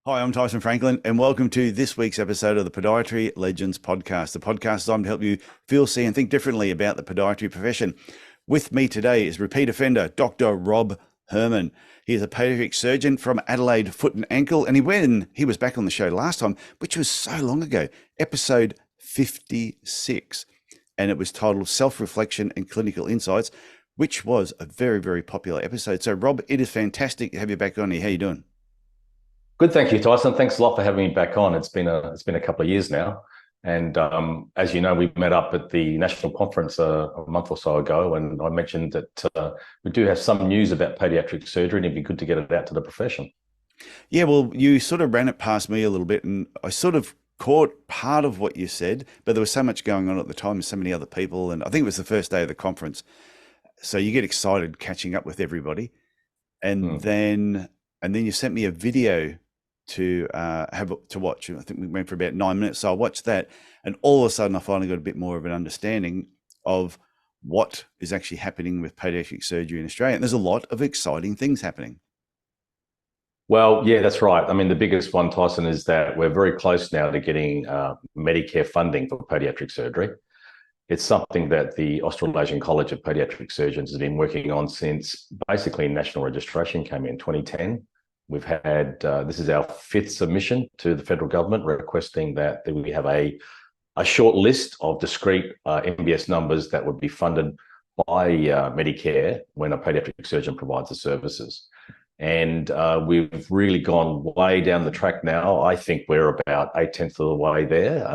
Hi, I'm Tyson Franklin, and welcome to this week's episode of the Podiatry Legends podcast. The podcast is designed to help you feel, see, and think differently about the podiatry profession. With me today is repeat offender, Dr. Rob Hermann. He is a podiatric surgeon from Adelaide Foot and Ankle, and he was back on the show last time, which was so long ago, episode 56, and it was titled Self-Reflection and Clinical Insights, which was a very, very popular episode. So, Rob, it is fantastic to have you back on here. How you doing? Good, thank you, Tyson. Thanks a lot for having me back on. It's been a couple of years now, and as you know, we met up at the national conference a month or so ago, and I mentioned that we do have some news about podiatric surgery, and it'd be good to get it out to the profession. Yeah, well, you sort of ran it past me a little bit, and I sort of caught part of what you said, but there was so much going on at the time, and so many other people, and I think it was the first day of the conference, so you get excited catching up with everybody, and then you sent me a video to watch. I think we went for about 9 minutes. So I watched that, and all of a sudden I finally got a bit more of an understanding of what is actually happening with podiatric surgery in Australia. And there's a lot of exciting things happening. Well, yeah, that's right. I mean, the biggest one, Tyson, is that we're very close now to getting Medicare funding for podiatric surgery. It's something that the Australasian College of Podiatric Surgeons has been working on since basically national registration came in 2010. We've had, this is our fifth submission to the federal government requesting that we have a short list of discrete MBS numbers that would be funded by Medicare when a podiatric surgeon provides the services. And we've really gone way down the track now. I think we're about 8/10 of the way there.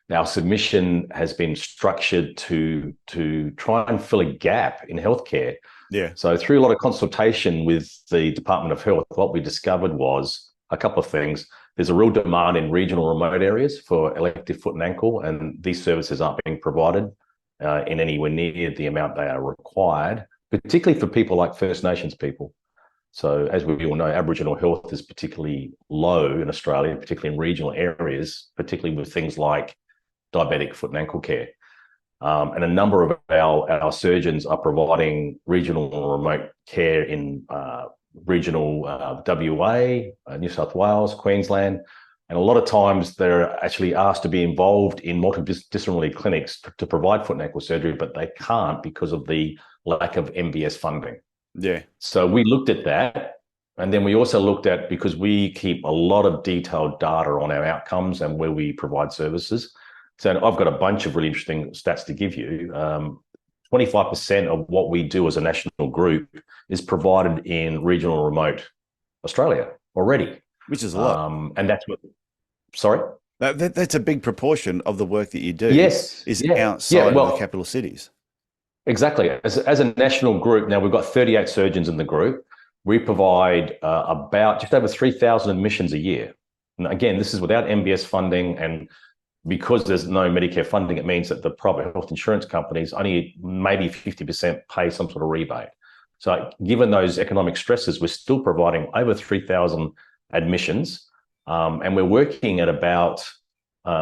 Our submission has been structured to try and fill a gap in healthcare. Yeah. So through a lot of consultation with the Department of Health, what we discovered was a couple of things. There's a real demand in regional remote areas for elective foot and ankle, and these services aren't being provided in anywhere near the amount they are required, particularly for people like First Nations people. So as we all know, Aboriginal health is particularly low in Australia, particularly in regional areas, particularly with things like diabetic foot and ankle care. And a number of our surgeons are providing regional and remote care in regional WA, New South Wales, Queensland. And a lot of times they're actually asked to be involved in multidisciplinary clinics to provide foot and ankle surgery, but they can't because of the lack of MBS funding. Yeah. So we looked at that. And then we also looked at, because we keep a lot of detailed data on our outcomes and where we provide services. So I've got a bunch of really interesting stats to give you. 25% of what we do as a national group is provided in regional and remote Australia already. Which is a lot. And that's what, sorry? That's a big proportion of the work that you do. Yes. Is outside of the capital cities. Exactly. As a national group, now we've got 38 surgeons in the group. We provide about just over 3,000 admissions a year. And again, this is without MBS funding, and because there's no Medicare funding, it means that the private health insurance companies only maybe 50% pay some sort of rebate. So given those economic stresses, we're still providing over 3,000 admissions, and we're working at about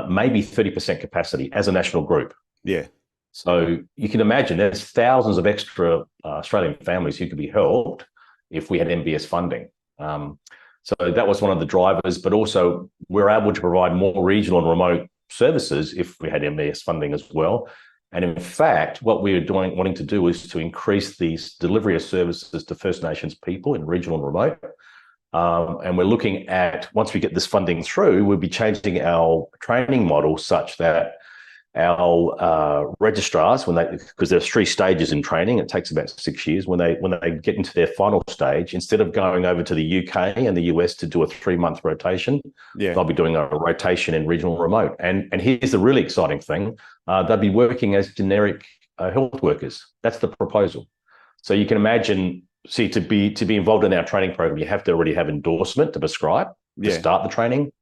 maybe 30% capacity as a national group. Yeah. So you can imagine there's thousands of extra Australian families who could be helped if we had MBS funding. So that was one of the drivers, but also we're able to provide more regional and remote services if we had MBS funding as well. And in fact, what we're wanting to do is to increase these delivery of services to First Nations people in regional and remote. And we're looking at, once we get this funding through, we'll be changing our training model such that our registrars, because there's 3 stages in training, it takes about 6 years. When they get into their final stage, instead of going over to the UK and the US to do a 3-month rotation, they'll be doing a rotation in regional remote. And here's the really exciting thing: they'll be working as generic health workers. That's the proposal. So you can imagine, see, to be involved in our training program, you have to already have endorsement to prescribe to start the training.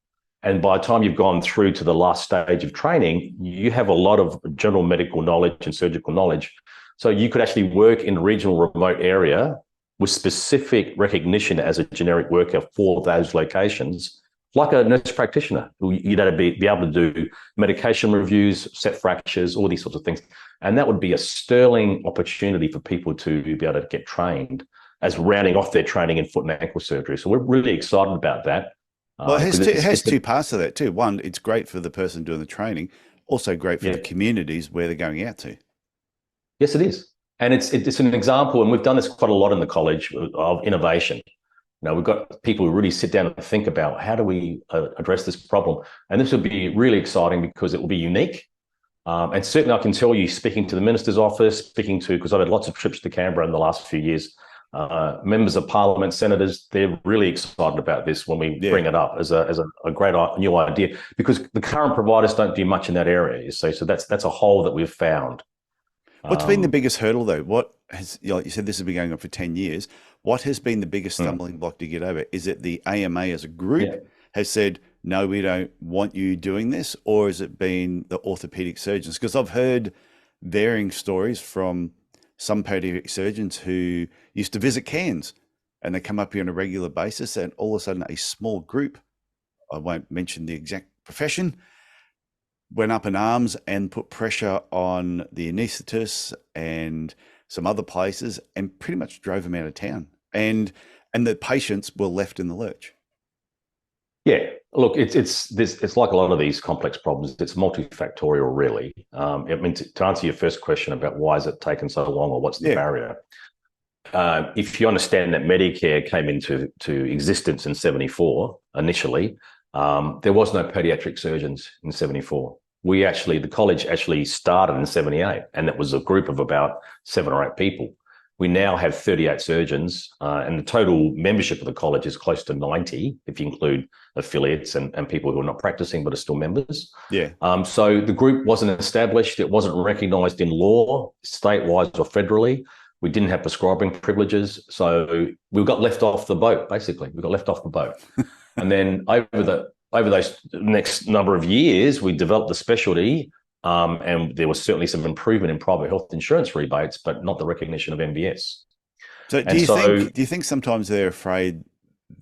And by the time you've gone through to the last stage of training, you have a lot of general medical knowledge and surgical knowledge. So you could actually work in a regional remote area with specific recognition as a generic worker for those locations, like a nurse practitioner, who you'd be able to do medication reviews, set fractures, all these sorts of things. And that would be a sterling opportunity for people to be able to get trained as rounding off their training in foot and ankle surgery. So we're really excited about that. Well, Because it has two parts to that too. One, it's great for the person doing the training, also great for the yeah, communities where they're going out to. yes, it is. And it's an example, and we've done this quite a lot in the college of innovation. We've got people who really sit down and think about how do we address this problem. And this will be really exciting because it will be unique. And certainly I can tell you, speaking to the minister's office, because I've had lots of trips to Canberra in the last few years, members of parliament, senators, they're really excited about this when we bring it up as a great new idea, because the current providers don't do much in that area, you see. So that's a hole that we've found. What's been the biggest hurdle though? What has, like you said, this has been going on for 10 years. What has been the biggest stumbling block to get over? Is it the AMA as a group has said, no, we don't want you doing this? Or has it been the orthopedic surgeons? Because I've heard varying stories from some podiatric surgeons who used to visit Cairns and they come up here on a regular basis, and all of a sudden a small group, I won't mention the exact profession, went up in arms and put pressure on the anaesthetists and some other places and pretty much drove them out of town. And the patients were left in the lurch. Yeah, look, it's like a lot of these complex problems. It's multifactorial, really. I mean, to answer your first question about why has it taken so long, or what's the barrier? If you understand that Medicare came into existence in 74 initially, there was no podiatric surgeons in 74. The college actually started in 78, and it was a group of about 7 or 8 people. We now have 38 surgeons, and the total membership of the college is close to 90, if you include affiliates and people who are not practicing but are still members. Yeah. So the group wasn't established. It wasn't recognised in law, state-wise or federally. We didn't have prescribing privileges. So we got left off the boat, basically. We got left off the boat. And then over those next number of years, we developed the specialty, and there was certainly some improvement in private health insurance rebates, but not the recognition of MBS. So do you think sometimes they're afraid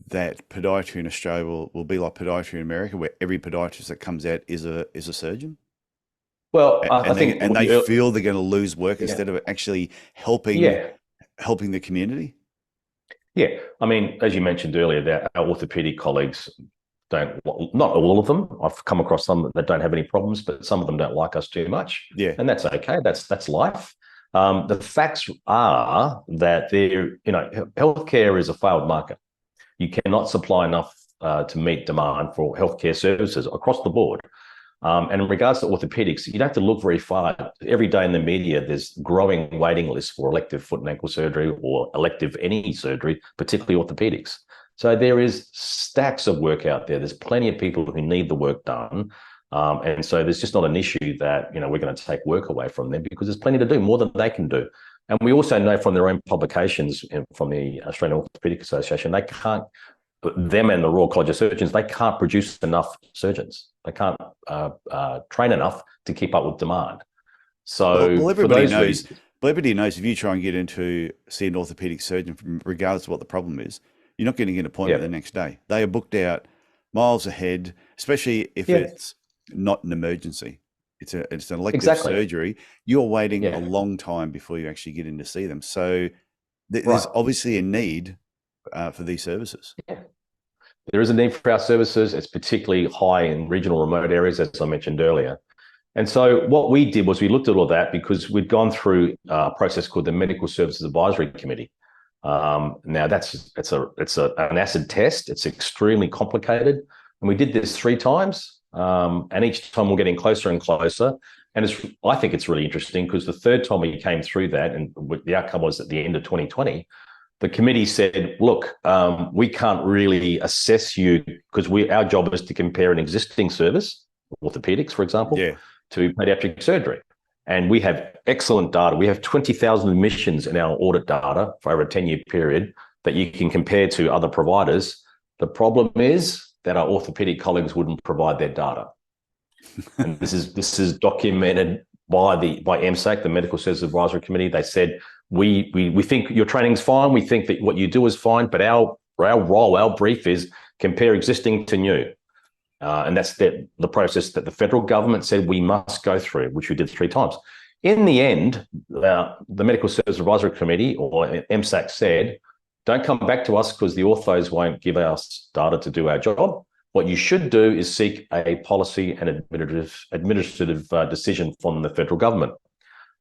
that podiatry in Australia will be like podiatry in America, where every podiatrist that comes out is a surgeon? Well, I think they feel they're going to lose work instead of actually helping the community. Yeah, I mean, as you mentioned earlier, that our orthopedic colleagues not all of them. I've come across some that don't have any problems, but some of them don't like us too much. Yeah, and that's okay. That's life. The facts are that healthcare is a failed market. You cannot supply enough to meet demand for healthcare services across the board. And in regards to orthopedics, you don't have to look very far. Every day in the media, there's growing waiting lists for elective foot and ankle surgery or elective any surgery, particularly orthopedics. So there is stacks of work out there. There's plenty of people who need the work done. And so there's just not an issue that, we're going to take work away from them, because there's plenty to do, more than they can do. And we also know from their own publications, from the Australian Orthopaedic Association, they can't, them and the Royal College of Surgeons, they can't produce enough surgeons. They can't train enough to keep up with demand. So well, everybody knows. Everybody knows if you try and get into see an orthopedic surgeon, regardless of what the problem is, you're not getting an appointment the next day. They are booked out miles ahead, especially if it's not an emergency. It's an elective surgery. You're waiting a long time before you actually get in to see them. So there's obviously a need for these services. Yeah. There is a need for our services. It's particularly high in regional remote areas, as I mentioned earlier. And so what we did was we looked at all that, because we'd gone through a process called the Medical Services Advisory Committee. Now it's an acid test. It's extremely complicated, and we did this 3 times. And each time we're getting closer and closer. And I think it's really interesting, because the 3rd time we came through that, and the outcome was at the end of 2020, the committee said, look, we can't really assess you, because our job is to compare an existing service, orthopedics, for example, to podiatric surgery. And we have excellent data. We have 20,000 admissions in our audit data for over a 10-year period that you can compare to other providers. The problem is that our orthopedic colleagues wouldn't provide their data. And this is documented by MSAC, the Medical Services Advisory Committee. They said, we think your training's fine. We think that what you do is fine, but our role, our brief is compare existing to new. And that's the process that the federal government said we must go through, which we did 3 times. In the end, the Medical Services Advisory Committee, or MSAC, said, don't come back to us, because the orthos won't give us data to do our job. What you should do is seek a policy and administrative decision from the federal government.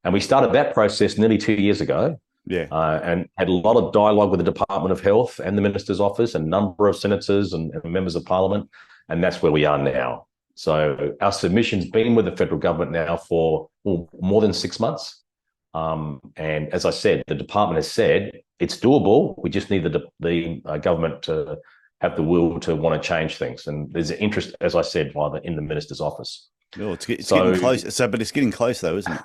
And we started that process nearly 2 years ago. Yeah. And had a lot of dialogue with the Department of Health and the Minister's Office and a number of senators and members of Parliament. And that's where we are now. So our submission's been with the federal government now for more than 6 months. And as I said, the department has said it's doable. We just need the government to have the will to want to change things. And there's an interest, as I said, in the minister's office. Oh, it's getting close. So, but it's getting close though, isn't it?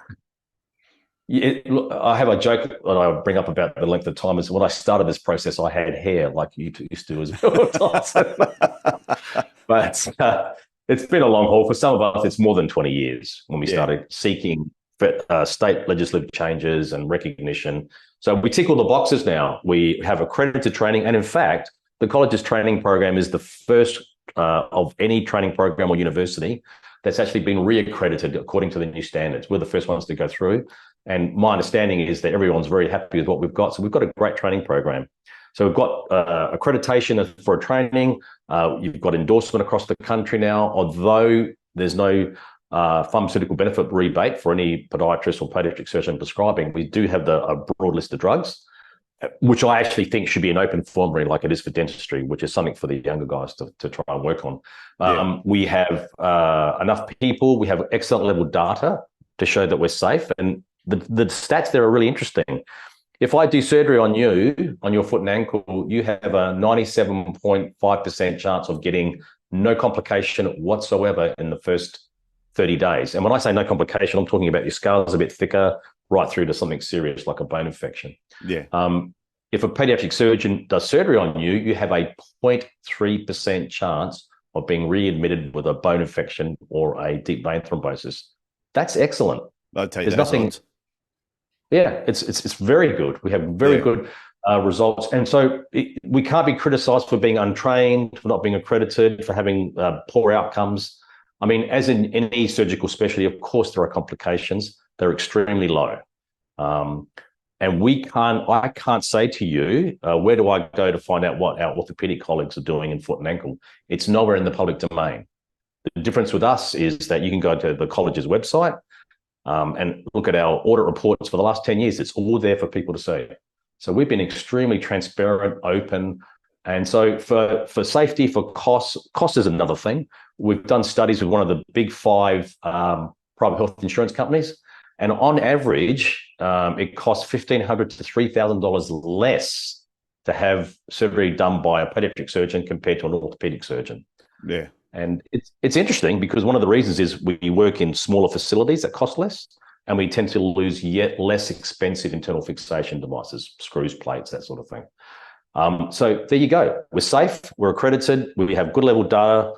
Yeah, look, I have a joke that I bring up about the length of time is when I started this process, I had hair like you used to as well. But it's been a long haul. For some of us, it's more than 20 years when we started seeking state legislative changes and recognition. So we tick all the boxes now. We have accredited training. And in fact, the college's training program is the first of any training program or university that's actually been re-accredited according to the new standards. We're the first ones to go through. And my understanding is that everyone's very happy with what we've got. So we've got a great training program. So we've got accreditation for training. You've got endorsement across the country now, although there's no pharmaceutical benefit rebate for any podiatrist or podiatric surgeon prescribing. We do have a broad list of drugs, which I actually think should be an open formulary like it is for dentistry, which is something for the younger guys to try and work on. We have enough people. We have excellent level data to show that we're safe. And the stats there are really interesting. If I do surgery on you, on your foot and ankle, you have a 97.5% chance of getting no complication whatsoever in the first 30 days. And when I say no complication, I'm talking about your scale's a bit thicker, right through to something serious like a bone infection. Yeah. If a pediatric surgeon does surgery on you, you have a 0.3% chance of being readmitted with a bone infection or a deep vein thrombosis. That's excellent. I'll tell you There's nothing. Yeah, it's very good. We have very good results. And so we can't be criticized for being untrained, for not being accredited, for having poor outcomes. I mean, as in any surgical specialty, of course, there are complications. They're extremely low. And I can't say to you, where do I go to find out what our orthopedic colleagues are doing in foot and ankle? It's nowhere in the public domain. The difference with us is that you can go to the college's website and look at our audit reports for the last 10 years. It's all there for people to see. So we've been extremely transparent, open. And so for safety, for cost is another thing. We've done studies with one of the big 5 private health insurance companies. And on average, it costs $1,500 to $3,000 less to have surgery done by a pediatric surgeon compared to an orthopedic surgeon. Yeah. And it's interesting because one of the reasons is we work in smaller facilities that cost less, and we tend to lose yet less expensive internal fixation devices, screws, plates, that sort of thing. So there you go. We're safe, we're accredited, we have good level data,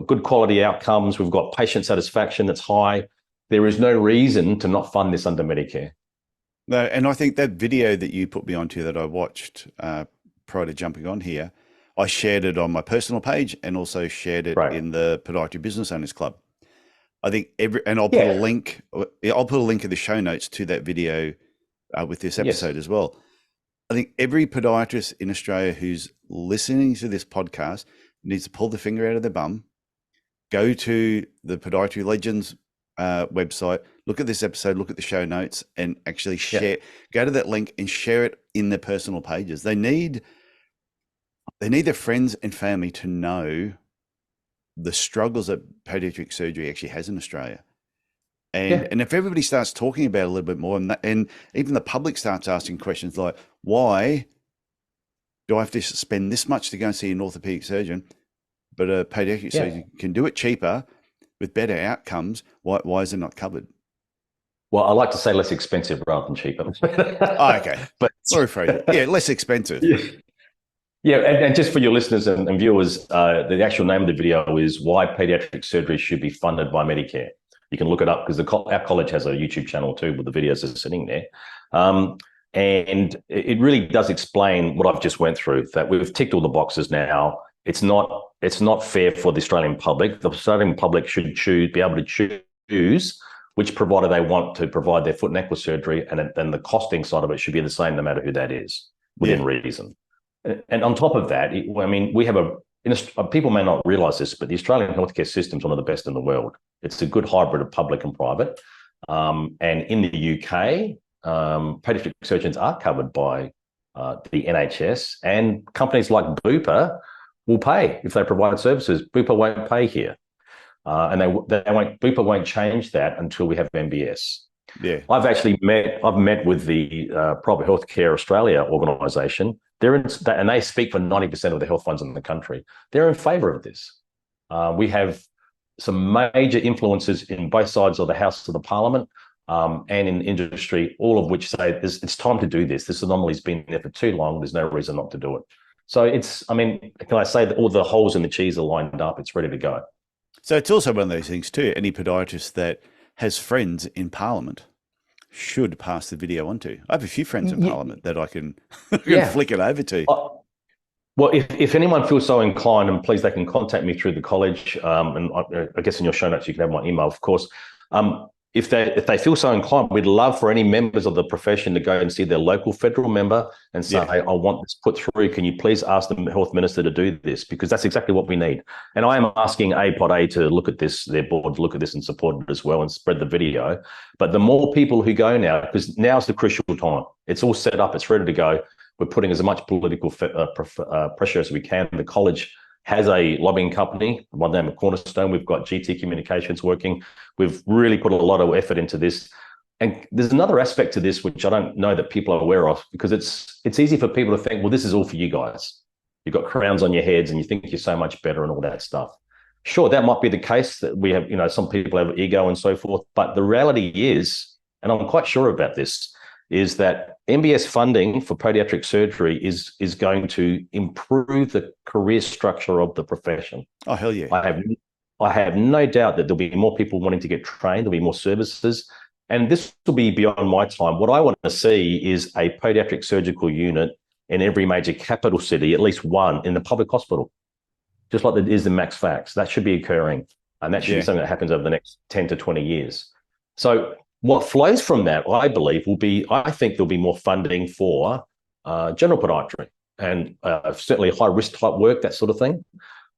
good quality outcomes, we've got patient satisfaction that's high. There is no reason to not fund this under Medicare. No, and I think that video that you put me onto that I watched prior to jumping on here, I shared it on my personal page and also shared it in the Podiatry Business Owners Club. I think and I'll put a link. I'll put a link in the show notes to that video with this episode as well. I think every podiatrist in Australia who's listening to this podcast needs to pull the finger out of their bum, go to the Podiatry Legends website, look at this episode, look at the show notes, and actually share. Go to that link and share it in their personal pages. They need their friends and family to know the struggles that podiatric surgery actually has in Australia. And if everybody starts talking about it a little bit more, and even the public starts asking questions like, why do I have to spend this much to go and see an orthopedic surgeon, but a podiatric surgeon can do it cheaper with better outcomes? Why is it not covered? Well, I like to say less expensive rather than cheaper. Okay. But less expensive. Yeah, and just for your listeners and viewers, the actual name of the video is Why Pediatric Surgery Should Be Funded by Medicare. You can look it up because our college has a YouTube channel too with the videos that are sitting there. And it really does explain what I've just went through, that we've ticked all the boxes now. It's not fair for the Australian public. The Australian public should be able to choose which provider they want to provide their foot and ankle surgery, and then the costing side of it should be the same no matter who that is, within reason. And on top of that, we have a People may not realise this, but the Australian healthcare system is one of the best in the world. It's a good hybrid of public and private. And in the UK, pediatric surgeons are covered by the NHS, and companies like Bupa will pay if they provide services. Bupa won't pay here, and Bupa won't change that until we have MBS. Yeah. I've met with the Private Healthcare Australia organisation. And they speak for 90% of the health funds in the country. They're in favour of this. We have some major influences in both sides of the House of the Parliament and in industry, all of which say it's time to do this. This anomaly's been there for too long. There's no reason not to do it. So can I say that all the holes in the cheese are lined up? It's ready to go. So it's also one of those things too. Any podiatrist that has friends in Parliament should pass the video on to. I have a few friends in Parliament that I can flick it over to. Well, if anyone feels so inclined, and please, they can contact me through the college. And I guess in your show notes, you can have my email, of course. If they feel so inclined, we'd love for any members of the profession to go and see their local federal member and say, I want this put through. Can you please ask the health minister to do this? Because that's exactly what we need. And I am asking APOD to look at this, their board to look at this and support it as well and spread the video. But the more people who go now, because now's the crucial time. It's all set up. It's ready to go. We're putting as much political pressure as we can. The college has a lobbying company by the name of Cornerstone. We've got GT Communications working. We've really put a lot of effort into this. And there's another aspect to this, which I don't know that people are aware of, because it's easy for people to think, well, this is all for you guys. You've got crowns on your heads and you think you're so much better and all that stuff. Sure, that might be the case, that we have, some people have ego and so forth. But the reality is, and I'm quite sure about this, is that MBS funding for podiatric surgery is going to improve the career structure of the profession. Oh, hell yeah. I have no doubt that there'll be more people wanting to get trained. There'll be more services. And this will be beyond my time. What I want to see is a podiatric surgical unit in every major capital city, at least one in the public hospital, just like it is in Max Fax. That should be occurring. And that should be something that happens over the next 10 to 20 years. So what flows from that, I believe, I think there'll be more funding for general podiatry and certainly high-risk type work, that sort of thing.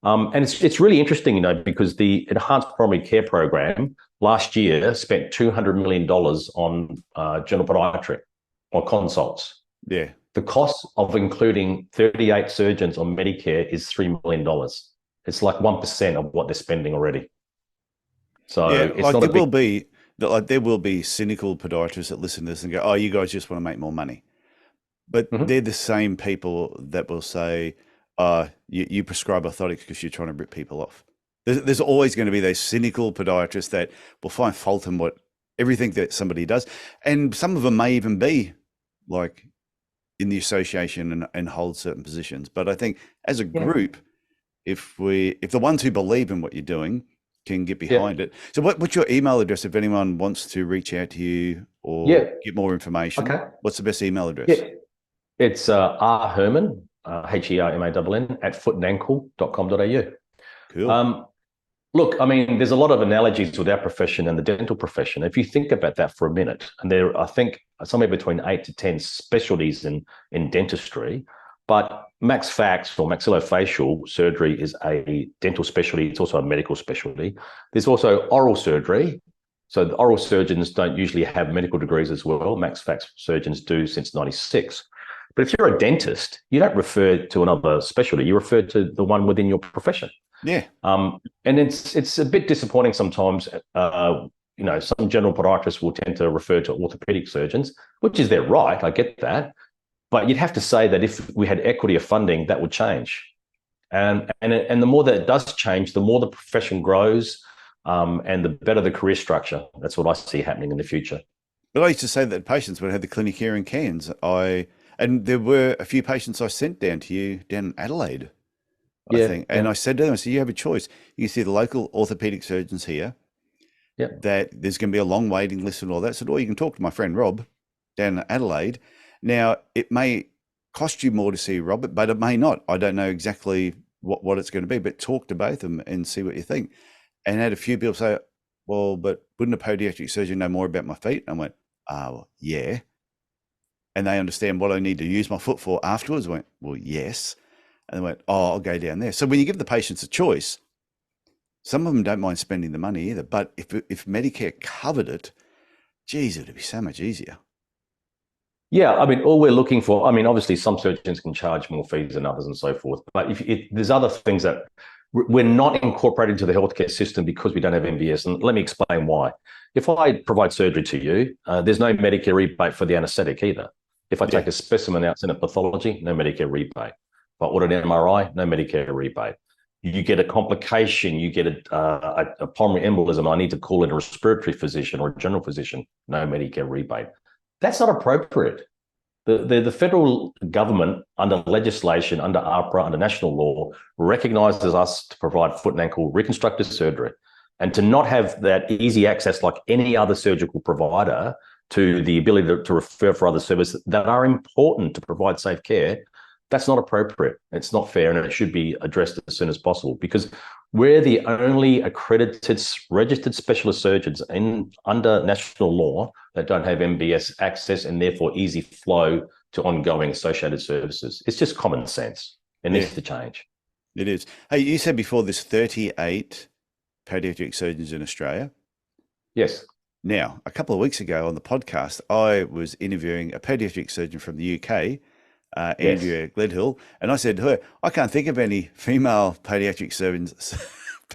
And it's really interesting, because the Enhanced Primary Care Program last year spent $200 million on general podiatry, on consults. Yeah. The cost of including 38 surgeons on Medicare is $3 million. It's like 1% of what they're spending already. So it's not there will be cynical podiatrists that listen to this and go, oh, you guys just want to make more money. But they're the same people that will say, you prescribe orthotics because you're trying to rip people off. There's always going to be those cynical podiatrists that will find fault in everything that somebody does. And some of them may even be like in the association and hold certain positions. But I think as a group, if the ones who believe in what you're doing can get behind it. So what's your email address if anyone wants to reach out to you or get more information? Okay. What's the best email address? Yeah. It's Hermann, Hermann, at footandankle.com.au. Cool. Look, there's a lot of analogies with our profession and the dental profession. If you think about that for a minute, and there are, I think, somewhere between 8 to 10 specialties in dentistry, but Max Fax or maxillofacial surgery is a dental specialty. It's also a medical specialty. There's also oral surgery. So the oral surgeons don't usually have medical degrees as well. Max Fax surgeons do since 96. But if you're a dentist, you don't refer to another specialty. You refer to the one within your profession. Yeah. And it's a bit disappointing sometimes. Some general podiatrists will tend to refer to orthopedic surgeons, which is their right. I get that. But you'd have to say that if we had equity of funding, that would change. And the more that it does change, the more the profession grows and the better the career structure. That's what I see happening in the future. But I used to say that patients would have the clinic here in Cairns. And there were a few patients I sent down to you down in Adelaide, I think. And I said to them, you have a choice. You can see the local orthopedic surgeons here, that there's going to be a long waiting list and all that. I said, or you can talk to my friend Rob down in Adelaide. Now, it may cost you more to see Robert, but it may not. I don't know exactly what it's going to be, but talk to both of them and see what you think. And I had a few people say, well, but wouldn't a podiatric surgeon know more about my feet? And I went, oh, yeah. And they understand what I need to use my foot for afterwards. I went, well, yes. And they went, oh, I'll go down there. So when you give the patients a choice, some of them don't mind spending the money either. But if Medicare covered it, geez, it'd be so much easier. Yeah, I mean, all we're looking for, I mean, obviously some surgeons can charge more fees than others and so forth, but if there's other things that we're not incorporated into the healthcare system because we don't have MBS, and let me explain why. If I provide surgery to you, there's no Medicare rebate for the anesthetic either. If I take a specimen out, send a pathology, no Medicare rebate. If I order an MRI, no Medicare rebate. You get a complication, you get a pulmonary embolism, I need to call in a respiratory physician or a general physician, no Medicare rebate. That's not appropriate. The federal government, under legislation, under APRA, under national law, recognises us to provide foot and ankle reconstructive surgery. And to not have that easy access like any other surgical provider to the ability to refer for other services that are important to provide safe care, that's not appropriate. It's not fair, and it should be addressed as soon as possible, because we're the only accredited registered specialist surgeons under national law that don't have MBS access and therefore easy flow to ongoing associated services. It's just common sense. It needs to change. It is. Hey, you said before there's 38 podiatric surgeons in Australia. Yes. Now, a couple of weeks ago on the podcast, I was interviewing a podiatric surgeon from the UK, Andrea Gledhill, and I said to her, I can't think of any female podiatric surgeons,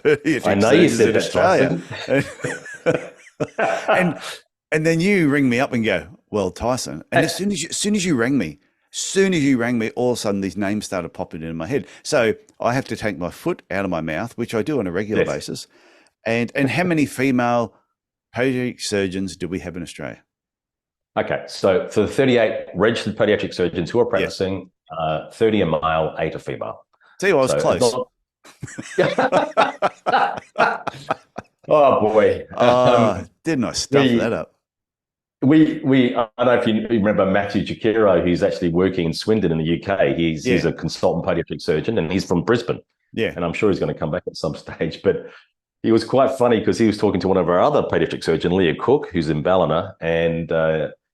surgeons in Australia. and then you ring me up and go, well, Tyson, and as soon as you rang me, all of a sudden these names started popping into my head. So I have to take my foot out of my mouth, which I do on a regular basis. And how many female podiatric surgeons do we have in Australia? Okay, so for the 38 registered podiatric surgeons who are practicing, 30 are male, 8 are female. See, I was close. Oh boy! Didn't I stuff that up? I don't know if you remember Matthew Chikiro, who's actually working in Swindon in the UK. He's a consultant podiatric surgeon, and he's from Brisbane. Yeah, and I'm sure he's going to come back at some stage. But he was quite funny because he was talking to one of our other podiatric surgeon, Leah Cook, who's in Ballina, and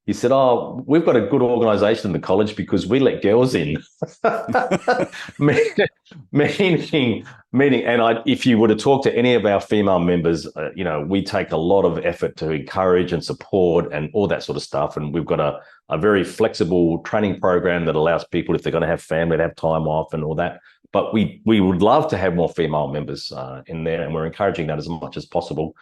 he said, oh, we've got a good organisation in the college because we let girls in. meaning, and if you were to talk to any of our female members, we take a lot of effort to encourage and support and all that sort of stuff. And we've got a very flexible training program that allows people, if they're going to have family, to have time off and all that. But we would love to have more female members in there, and we're encouraging that as much as possible.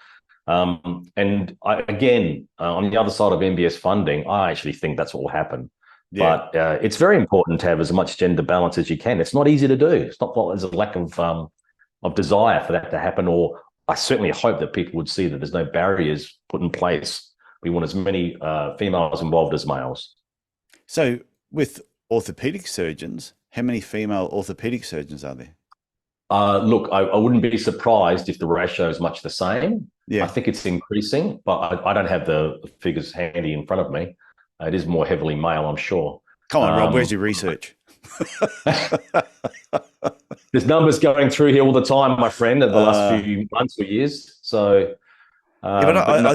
And on the other side of MBS funding, I actually think that's what will happen. Yeah. But it's very important to have as much gender balance as you can. It's not easy to do. It's not there's a lack of desire for that to happen, or I certainly hope that people would see that there's no barriers put in place. We want as many females involved as males. So with orthopedic surgeons, how many female orthopedic surgeons are there? Look, I wouldn't be surprised if the ratio is much the same. Yeah. I think it's increasing, but I don't have the figures handy in front of me. It is more heavily male, I'm sure. Come on, Rob, where's your research? There's numbers going through here all the time, my friend, in the last few months or years. So, I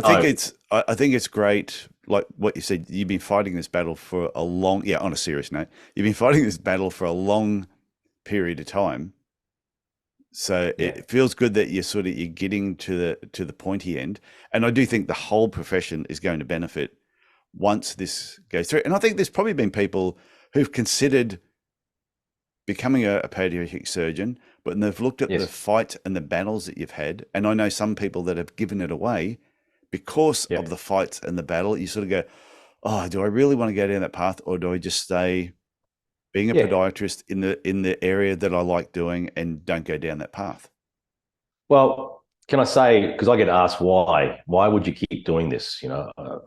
think it's great. Like what you said, you've been fighting this battle for a long. Yeah, on a serious note, you've been fighting this battle for a long period of time. So it feels good that you're getting to the pointy end, and I do think the whole profession is going to benefit once this goes through. And I think there's probably been people who've considered becoming a podiatric surgeon, but they've looked at the fight and the battles that you've had, and I know some people that have given it away because of the fights and the battle. You sort of go, oh, do I really want to go down that path, or do I just stay being a podiatrist in the area that I like doing and don't go down that path? Well, can I say, because I get asked why would you keep doing this?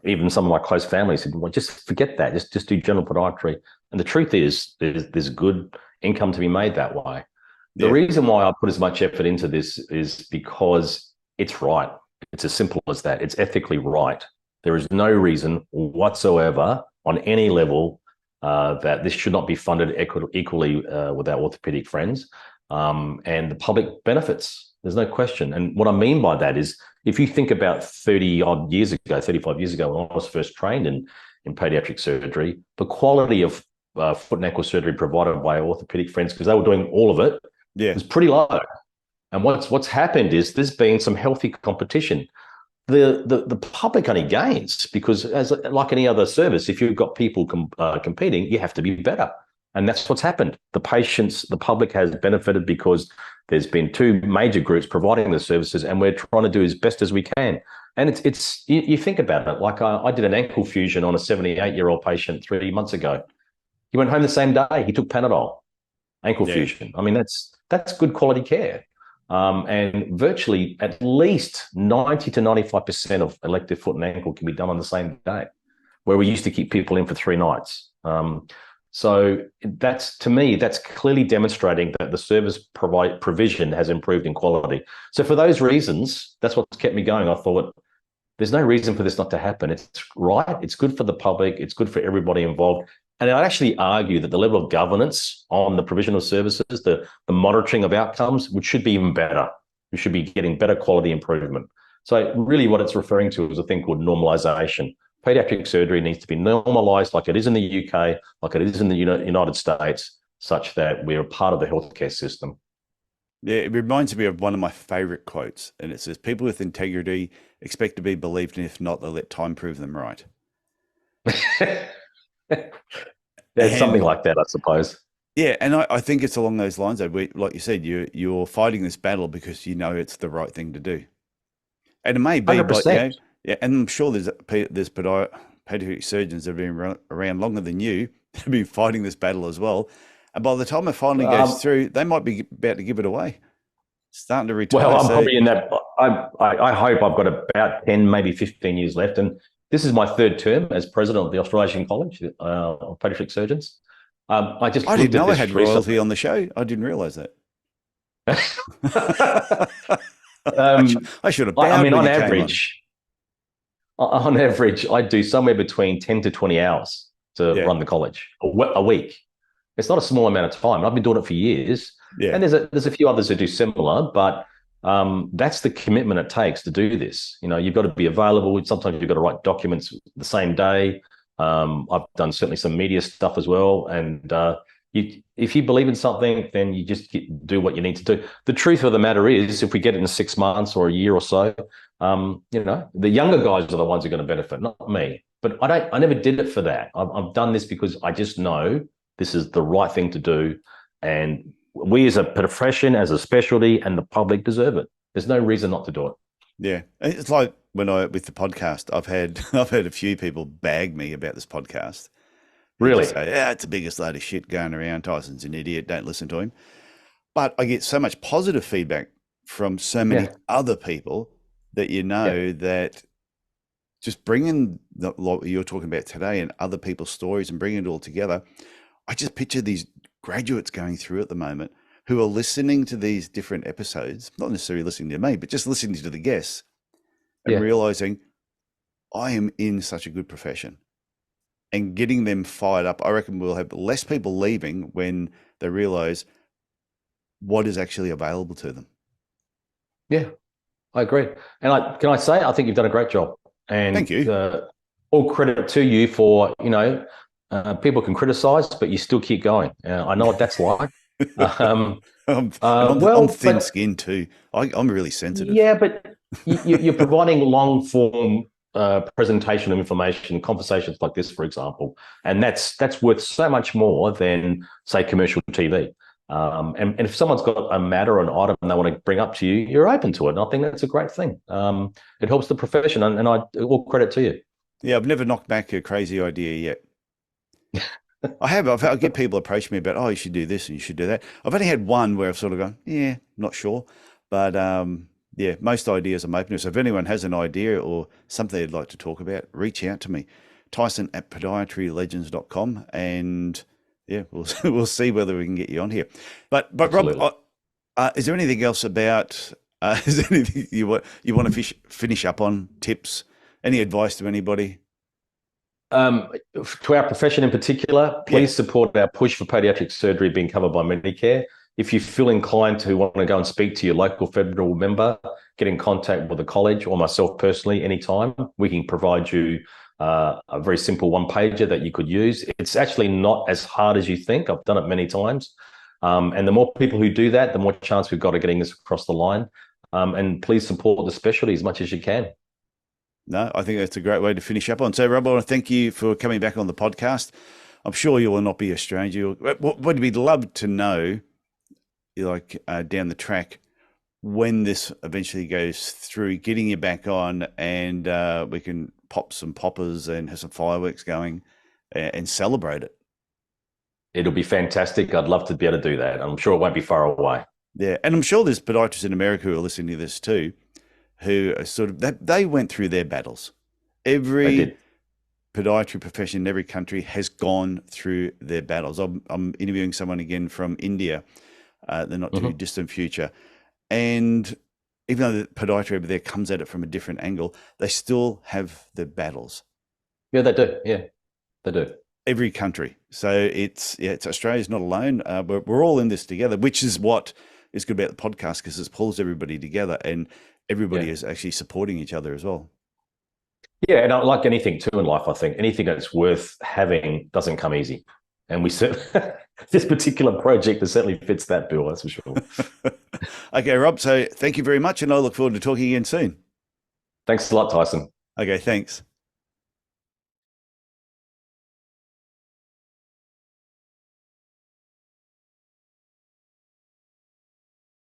Even some of my close family said, well, just forget that. Just do general podiatry. And the truth is there's good income to be made that way. The reason why I put as much effort into this is because it's right. It's as simple as that. It's ethically right. There is no reason whatsoever on any level that this should not be funded equally with our orthopedic friends, and the public benefits. There's no question. And what I mean by that is, if you think about 35 years ago, when I was first trained in podiatric surgery, the quality of foot and ankle surgery provided by orthopedic friends, because they were doing all of it, was pretty low. And what's happened is there's been some healthy competition. The public only gains because, as like any other service, if you've got people competing, you have to be better. And that's what's happened. The patients, the public has benefited because there's been two major groups providing the services, and we're trying to do as best as we can. And it's you think about it. Like I did an ankle fusion on a 78-year-old patient 3 months ago. He went home the same day. He took Panadol, ankle fusion. I mean, that's good quality care. And virtually at least 90 to 95% of elective foot and ankle can be done on the same day, where we used to keep people in for 3 nights. So to me, that's clearly demonstrating that the service provision has improved in quality. So for those reasons, that's what's kept me going. I thought there's no reason for this not to happen. It's right. It's good for the public. It's good for everybody involved. And I'd actually argue that the level of governance on the provision of services, the monitoring of outcomes, which should be even better. We should be getting better quality improvement. So really what it's referring to is a thing called normalization. Pediatric surgery needs to be normalized like it is in the UK, like it is in the United States, such that we're a part of the healthcare system. Yeah, it reminds me of one of my favorite quotes, and it says, "People with integrity expect to be believed, and if not, they'll let time prove them right." There's something like that, I suppose. Yeah, and I think it's along those lines. That like you said, you're fighting this battle because you know it's the right thing to do, and it may be, 100%. But yeah, and I'm sure there's pediatric surgeons that have been around longer than you have been fighting this battle as well. And by the time it finally goes through, they might be about to give it away, starting to retire. Well, I'm probably in that. I hope I've got about 10, maybe 15 years left, and this is my 3rd term as president of the Australasian College of Podiatric Surgeons. I didn't know I had royalty on the show. I didn't realize that. I should have. I mean, on average, I do somewhere between 10 to 20 hours to run the college a week. It's not a small amount of time. I've been doing it for years. Yeah. And there's a few others who do similar, but that's the commitment it takes to do this. You've got to be available. Sometimes you've got to write documents the same day. I've done certainly some media stuff as well. And if you believe in something, then you just do what you need to do. The truth of the matter is, if we get it in 6 months or a year or so, the younger guys are the ones who are going to benefit, not me. But I never did it for that. I've done this because I just know this is the right thing to do. And we as a profession, as a specialty, and the public deserve it. There's no reason not to do it. Yeah. It's like with the podcast, I've had a few people bag me about this podcast. Really? Say, yeah, it's the biggest load of shit going around. Tyson's an idiot. Don't listen to him. But I get so much positive feedback from so many other people that that just bringing what you're talking about today and other people's stories and bringing it all together. I just picture these graduates going through at the moment who are listening to these different episodes, not necessarily listening to me, but just listening to the guests and realizing I am in such a good profession and getting them fired up. I reckon we'll have less people leaving when they realize what is actually available to them. Yeah, I agree. And can I say, I think you've done a great job. And thank you. All credit to you for, people can criticize, but you still keep going. I know what that's like. I'm thin-skinned too. I'm really sensitive. Yeah, but you're providing long-form presentation of information, conversations like this, for example, and that's worth so much more than, say, commercial TV. And if someone's got a matter or an item they want to bring up to you, you're open to it. And I think that's a great thing. It helps the profession, and all credit to you. Yeah, I've never knocked back a crazy idea yet. I get people approach me about, oh, you should do this and you should do that. I've only had one where I've sort of gone, yeah, not sure. But most ideas I'm open to. So if anyone has an idea or something they'd like to talk about, reach out to me. Tyson at podiatrylegends.com, and we'll see whether we can get you on here. But Rob, is there anything else about, is there anything you want to finish up on, tips, any advice to anybody? To our profession in particular, please support our push for podiatric surgery being covered by Medicare. If you feel inclined to want to go and speak to your local federal member, get in contact with the college or myself personally anytime. We can provide you a very simple one-pager that you could use. It's actually not as hard as you think. I've done it many times. And the more people who do that, the more chance we've got of getting this across the line. And please support the specialty as much as you can. No, I think that's a great way to finish up on. So, Rob, I want to thank you for coming back on the podcast. I'm sure you will not be a stranger. What we'd love to know, like down the track, when this eventually goes through, getting you back on, and we can pop some poppers and have some fireworks going and celebrate it. It'll be fantastic. I'd love to be able to do that. I'm sure it won't be far away. Yeah, and I'm sure there's podiatrists in America who are listening to this too, who are they went through their battles. Every podiatry profession in every country has gone through their battles. I'm interviewing someone again from India, the not too distant future, and even though the podiatry over there comes at it from a different angle, they still have their battles. Yeah, they do. Yeah, they do. Every country. So it's Australia's not alone. We're all in this together, which is what is good about the podcast, because it pulls everybody together and everybody is actually supporting each other as well. Yeah, and like anything too in life, I think anything that's worth having doesn't come easy. And this particular project certainly fits that bill, that's for sure. Okay, Rob, so thank you very much, and I look forward to talking again soon. Thanks a lot, Tyson. Okay, thanks.